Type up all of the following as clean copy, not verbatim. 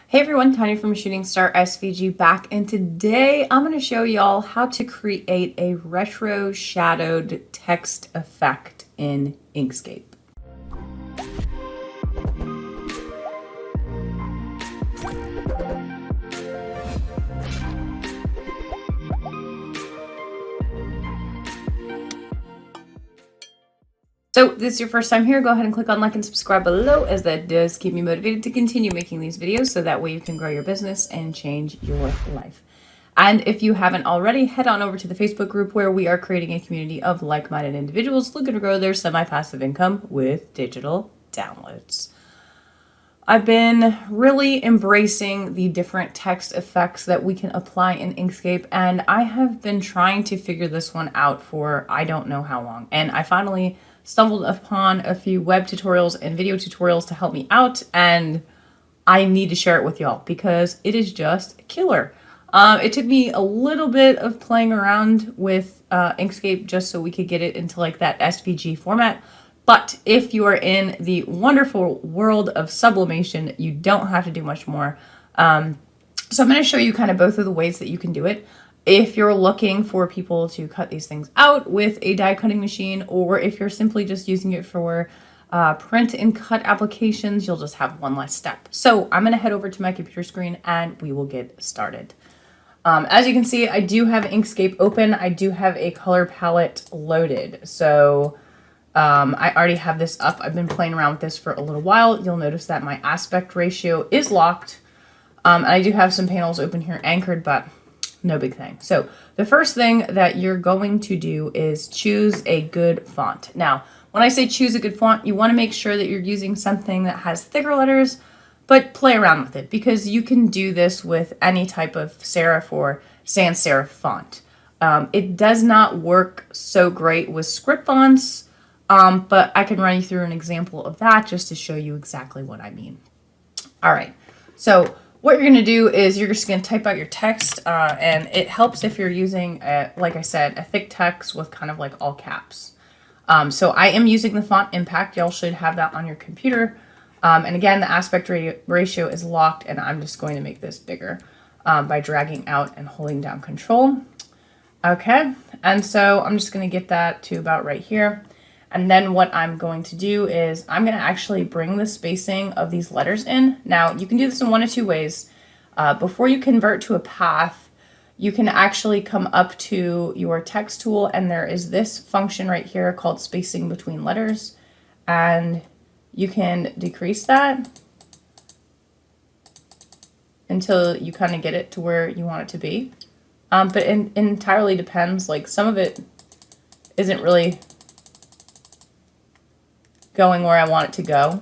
Hey everyone, Tanya from ShootingStarSVG back, and today I'm going to show y'all how to create a retro shadowed text effect in Inkscape. So if this is your first time here, go ahead and click on like and subscribe below, as that does keep me motivated to continue making these videos, so that way you can grow your business and change your life. And if you haven't already, head on over to the Facebook group where we are creating a community of like-minded individuals looking to grow their semi-passive income with digital downloads. I've been really embracing the different text effects that we can apply in Inkscape, and I have been trying to figure this one out for I don't know how long. And I finally stumbled upon a few web tutorials and video tutorials to help me out, and I need to share it with y'all because it is just killer. It took me a little bit of playing around with Inkscape just so we could get it into like that SVG format. But if you are in the wonderful world of sublimation, you don't have to do much more. So I'm going to show you kind of both of the ways that you can do it. If you're looking for people to cut these things out with a die cutting machine, or if you're simply just using it for print and cut applications, you'll just have one less step. So I'm going to head over to my computer screen and we will get started. As you can see, I do have Inkscape open. I do have a color palette loaded. So I already have this up. I've been playing around with this for a little while. You'll notice that my aspect ratio is locked. I do have some panels open here anchored, but no big thing. So the first thing that you're going to do is choose a good font. Now, when I say choose a good font, you want to make sure that you're using something that has thicker letters, but play around with it because you can do this with any type of serif or sans serif font. It does not work so great with script fonts, but I can run you through an example of that just to show you exactly what I mean. All right, so what you're going to do is you're just going to type out your text, and it helps if you're using, like I said, a thick text with kind of like all caps. So I am using the font Impact. Y'all should have that on your computer. And again, the aspect ratio is locked, and I'm just going to make this bigger by dragging out and holding down Control. Okay, and so I'm just going to get that to about right here. And then what I'm going to do is I'm going to actually bring the spacing of these letters in. Now, you can do this in one of two ways. Before you convert to a path, you can actually come up to your text tool, and there is this function right here called spacing between letters. And you can decrease that until you kind of get it to where you want it to be. But it entirely depends. Like, some of it isn't really going where I want it to go.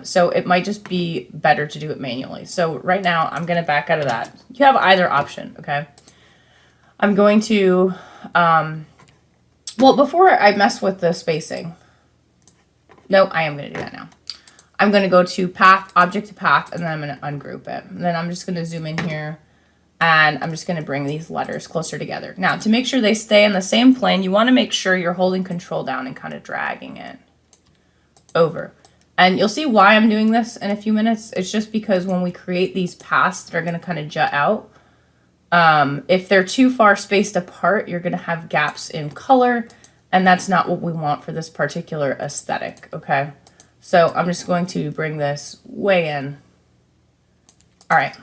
So it might just be better to do it manually. So right now I'm going to back out of that. You have either option, okay? I'm going to, well, before I mess with the spacing, no, I am going to do that now. I'm going to go to path, object to path, and then I'm going to ungroup it. And then I'm just going to zoom in here, and I'm just going to bring these letters closer together. Now, to make sure they stay in the same plane, you want to make sure you're holding Control down and kind of dragging it over. And you'll see why I'm doing this in a few minutes. It's just because when we create these paths that are going to kind of jut out, if they're too far spaced apart, you're going to have gaps in color, and that's not what we want for this particular aesthetic, okay? So I'm just going to bring this way in. All right.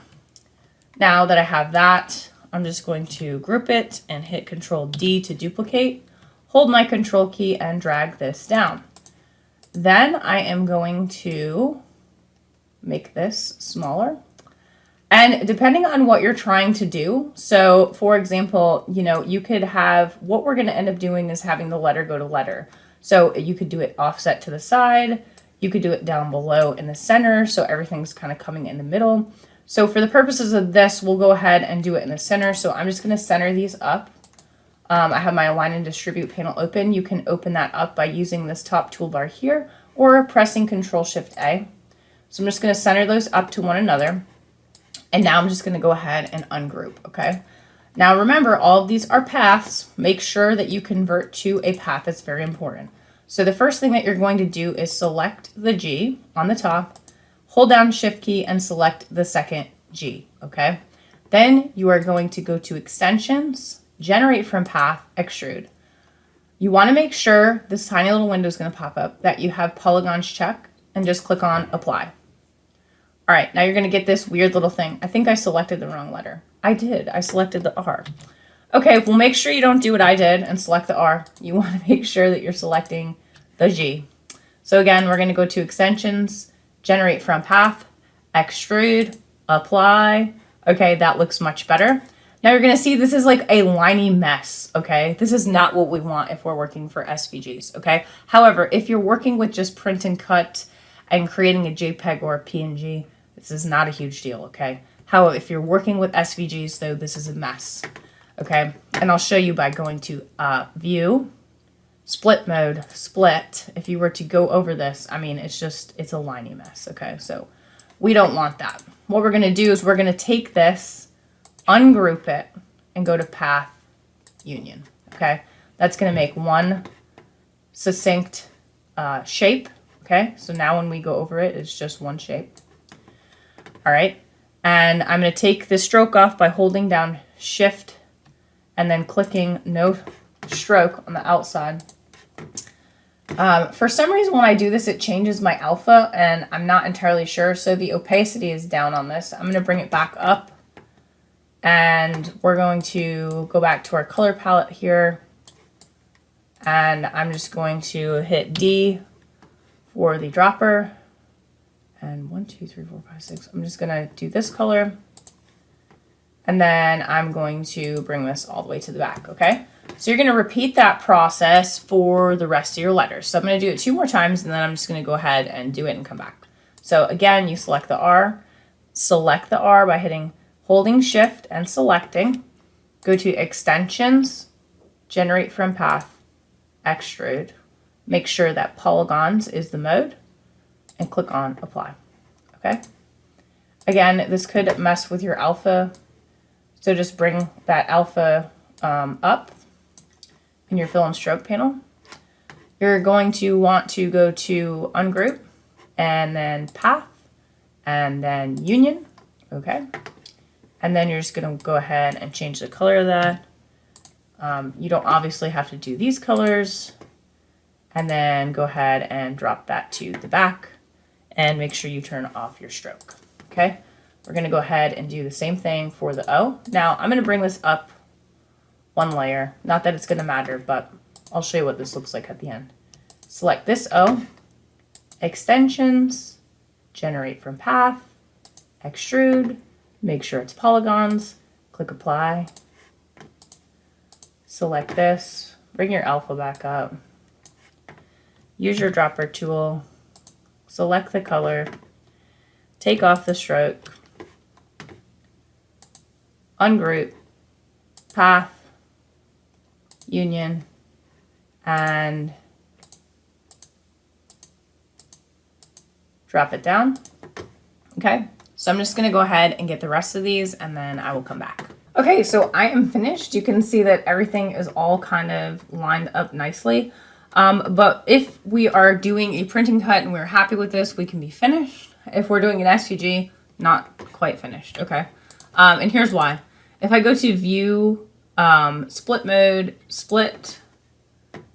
Now that I have that, I'm just going to group it and hit Control D to duplicate, hold my Control key, and drag this down. Then I am going to make this smaller. And depending on what you're trying to do, so for example, you know, you could have, what we're going to end up doing is having the letter go to letter. So you could do it offset to the side. You could do it down below in the center, so everything's kind of coming in the middle. So for the purposes of this, we'll go ahead and do it in the center. So I'm just going to center these up. I have my Align and Distribute panel open. You can open that up by using this top toolbar here or pressing Control-Shift-A. So I'm just going to center those up to one another. And now I'm just going to go ahead and ungroup, okay? Now remember, all of these are paths. Make sure that you convert to a path. That's very important. So the first thing that you're going to do is select the G on the top, hold down Shift key and select the second G, okay? Then you are going to go to Extensions, Generate from Path, Extrude. You want to make sure this tiny little window is going to pop up that you have polygons checked, and just click on Apply. All right, now you're going to get this weird little thing. I think I selected the wrong letter. I did. I selected the R. Okay, well, make sure you don't do what I did and select the R. You want to make sure that you're selecting the G. So again, we're going to go to Extensions, Generate from Path, Extrude, Apply. Okay, that looks much better. Now you're going to see this is like a liney mess, okay? This is not what we want if we're working for SVGs, okay? However, if you're working with just print and cut and creating a JPEG or a PNG, this is not a huge deal, okay? However, if you're working with SVGs, though, this is a mess, okay? And I'll show you by going to View, Split Mode, Split. If you were to go over this, I mean, it's a liney mess, okay? So we don't want that. What we're going to do is we're going to take this, ungroup it, and go to Path Union, okay? That's going to make one succinct shape, okay? So now when we go over it, it's just one shape. All right, and I'm going to take the stroke off by holding down Shift and then clicking No Stroke on the outside. For some reason when I do this, it changes my alpha, and I'm not entirely sure, so the opacity is down on this. I'm going to bring it back up, and we're going to go back to our color palette here, and I'm just going to hit D for the dropper, and 1, 2, 3, 4, 5, 6. I'm just going to do this color, and then I'm going to bring this all the way to the back, okay? So you're going to repeat that process for the rest of your letters. So I'm going to do it 2 more times, and then I'm just going to go ahead and do it and come back. So again, you select the R by holding Shift and selecting. Go to Extensions, Generate from Path, Extrude. Make sure that Polygons is the mode, and click on Apply, okay? Again, this could mess with your alpha, so just bring that alpha up in your fill and stroke panel. You're going to want to go to Ungroup, and then Path, and then Union, okay? And then you're just going to go ahead and change the color of that. You don't obviously have to do these colors, and then go ahead and drop that to the back, and make sure you turn off your stroke, okay? We're going to go ahead and do the same thing for the O. Now, I'm going to bring this up one layer. Not that it's going to matter, but I'll show you what this looks like at the end. Select this O, Extensions, Generate from Path, Extrude, make sure it's polygons, click Apply, select this, bring your alpha back up, use your dropper tool, select the color, take off the stroke, ungroup, Path, Union, and drop it down. Okay, so I'm just going to go ahead and get the rest of these, and then I will come back. Okay, so I am finished. You can see that everything is all kind of lined up nicely. But if we are doing a printing cut and we're happy with this, we can be finished. If we're doing an SVG, not quite finished, okay? And here's why. If I go to View, Split Mode, Split,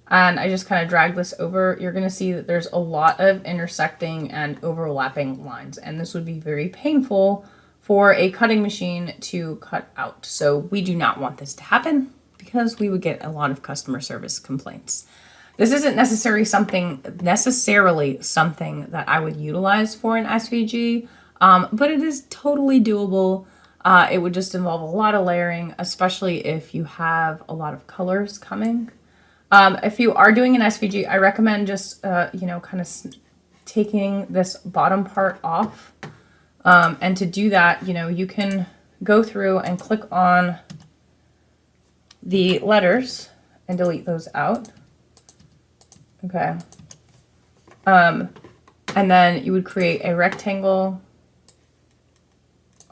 and I just kind of drag this over, you're going to see that there's a lot of intersecting and overlapping lines, and this would be very painful for a cutting machine to cut out. So we do not want this to happen because we would get a lot of customer service complaints. This isn't necessarily something that I would utilize for an SVG, but it is totally doable. It would just involve a lot of layering, especially if you have a lot of colors coming. If you are doing an SVG, I recommend just, kind of taking this bottom part off. And to do that, you can go through and click on the letters and delete those out. Okay. And then you would create a rectangle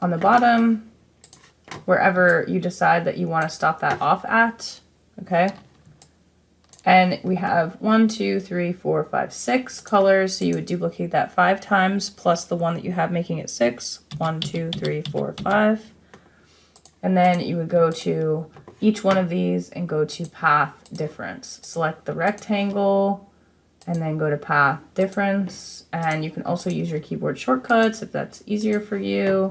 on the bottom, wherever you decide that you want to stop that off at. Okay. And we have 1, 2, 3, 4, 5, 6 colors. So you would duplicate that 5 times plus the one that you have making it 6. 1, 2, 3, 4, 5. And then you would go to each one of these and go to path difference. Select the rectangle and then go to path difference. And you can also use your keyboard shortcuts if that's easier for you.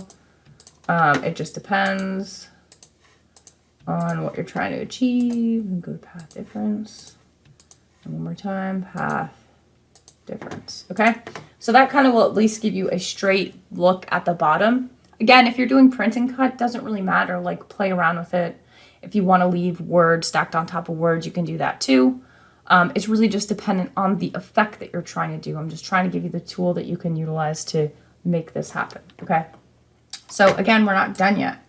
It just depends on what you're trying to achieve. And go to path difference. And one more time, path difference. Okay, so that kind of will at least give you a straight look at the bottom. Again, if you're doing print and cut, doesn't really matter, like play around with it. If you want to leave words stacked on top of words, you can do that too. It's really just dependent on the effect that you're trying to do. I'm just trying to give you the tool that you can utilize to make this happen, okay? So again, we're not done yet.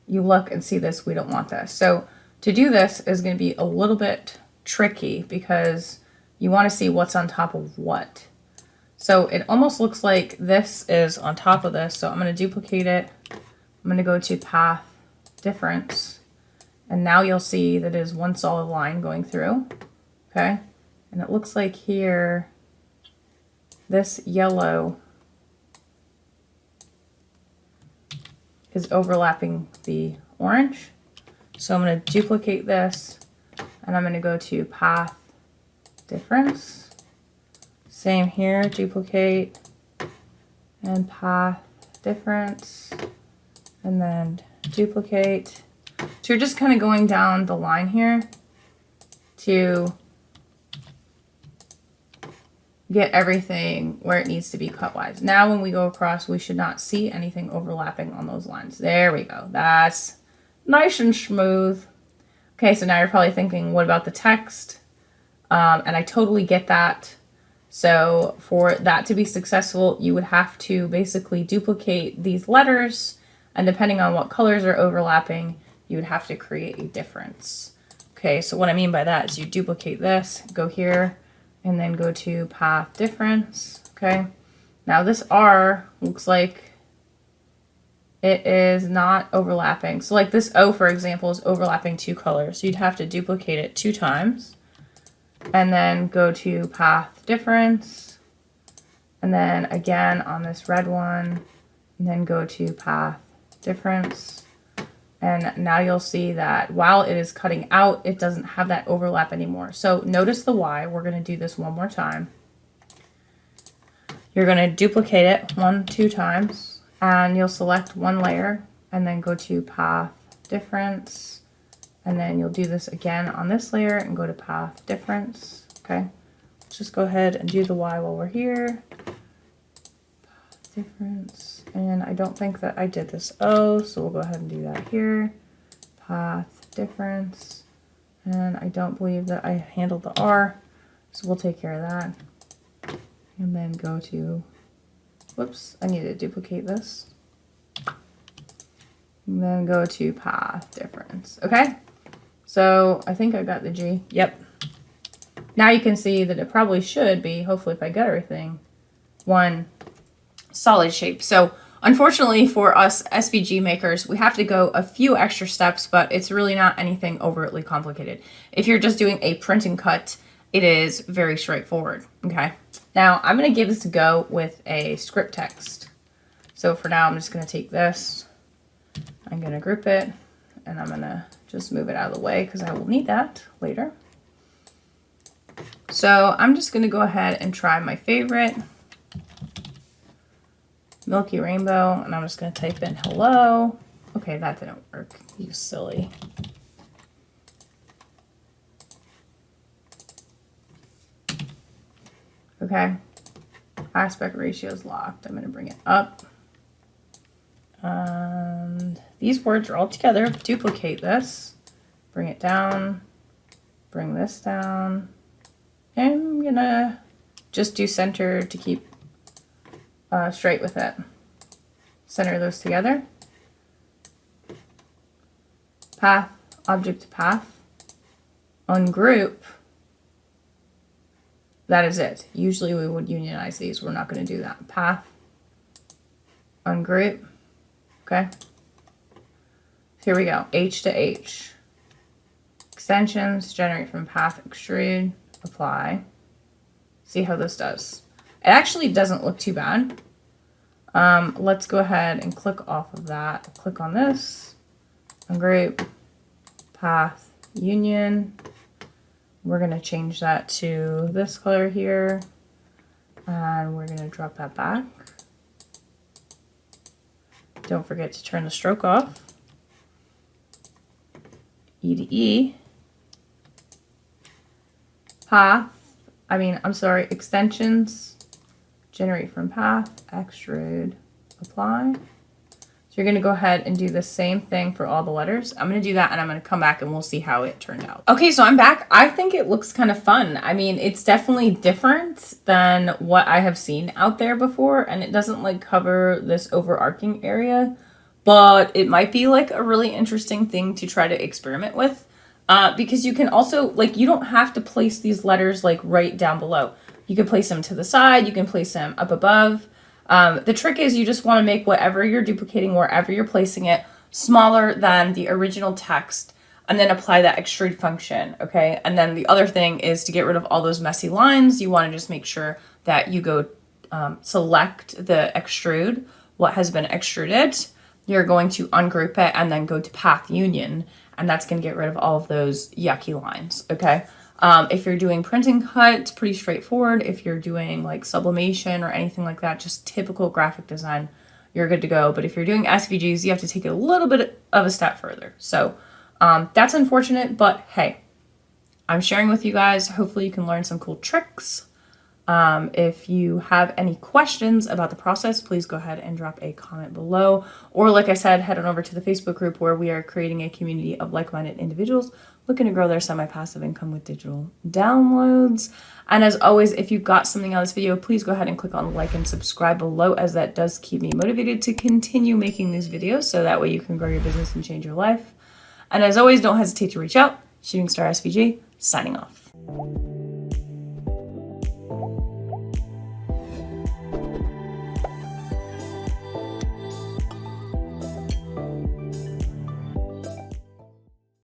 You look and see this, we don't want this. So to do this is going to be a little bit tricky because you want to see what's on top of what. So it almost looks like this is on top of this. So I'm going to duplicate it. I'm going to go to path difference. And now you'll see that it is one solid line going through. Okay. And it looks like here, this yellow is overlapping the orange. So I'm going to duplicate this and I'm going to go to path difference. Same here, duplicate and path difference, and then duplicate. So you're just kind of going down the line here to get everything where it needs to be cut wise. Now when we go across, we should not see anything overlapping on those lines. There we go. That's nice and smooth. Okay, so now you're probably thinking, what about the text? And I totally get that. So for that to be successful, you would have to basically duplicate these letters, and depending on what colors are overlapping, you would have to create a difference. Okay, so what I mean by that is you duplicate this, go here, and then go to path difference. Okay, now this R looks like it is not overlapping. So like this O, for example, is overlapping 2 colors. So you'd have to duplicate it 2 times. And then go to path difference, and then again on this red one, and then go to path difference. And now you'll see that while it is cutting out, it doesn't have that overlap anymore. So notice the Y. We're going to do this one more time. You're going to duplicate it 1, 2 times, and you'll select one layer and then go to path difference. And then you'll do this again on this layer and go to path difference. Okay, let's just go ahead and do the Y while we're here. Path difference. And I don't think that I did this O, so we'll go ahead and do that here. Path difference. And I don't believe that I handled the R, so we'll take care of that. And then go to, whoops, I need to duplicate this. And then go to path difference. Okay. So I think I got the G. Yep. Now you can see that it probably should be, hopefully if I got everything, one solid shape. So unfortunately for us SVG makers, we have to go a few extra steps, but it's really not anything overtly complicated. If you're just doing a print and cut, it is very straightforward. Okay. Now I'm going to give this a go with a script text. So for now, I'm just going to take this. I'm going to group it, and I'm going to just move it out of the way because I will need that later. So I'm just going to go ahead and try my favorite, Milky Rainbow, and I'm just going to type in hello. Okay, that didn't work. You silly. Okay, aspect ratio is locked. I'm going to bring it up. And these words are all together. Duplicate this, bring it down, bring this down. And I'm gonna just do center to keep straight with it. Center those together. Path, object to path. Ungroup. That is it. Usually we would unionize these. We're not going to do that. Path, ungroup. Okay. Here we go. H to H. extensions, generate from path, extrude, apply. See how this does. It actually doesn't look too bad. Let's go ahead and click off of that. Click on this, ungroup, path, union. We're going to change that to this color here, and we're going to drop that back. Don't forget to turn the stroke off. E to E. Extensions, generate from path, extrude, apply. So you're going to go ahead and do the same thing for all the letters. I'm going to do that, and I'm going to come back and we'll see how it turned out. Okay, so I'm back. I think it looks kind of fun. I mean, it's definitely different than what I have seen out there before, and it doesn't like cover this overarching area, but it might be like a really interesting thing to try to experiment with. Because you can also, like, you don't have to place these letters like right down below. You can place them to the side, you can place them up above. The trick is you just want to make whatever you're duplicating, wherever you're placing it, smaller than the original text, and then apply that extrude function, okay? And then the other thing is to get rid of all those messy lines. You want to just make sure that you go select the extrude, what has been extruded. You're going to ungroup it and then go to path union, and that's going to get rid of all of those yucky lines, okay? If you're doing printing cut, it's pretty straightforward. If you're doing like sublimation or anything like that, just typical graphic design, you're good to go. But if you're doing SVGs, you have to take it a little bit of a step further. So that's unfortunate, but hey, I'm sharing with you guys. Hopefully you can learn some cool tricks. If you have any questions about the process, please go ahead and drop a comment below. Or like I said, head on over to the Facebook group where we are creating a community of like-minded individuals looking to grow their semi-passive income with digital downloads. And as always, if you got something out of this video, please go ahead and click on like and subscribe below, as that does keep me motivated to continue making these videos, so that way you can grow your business and change your life. And as always, don't hesitate to reach out. ShootingStarSVG, signing off.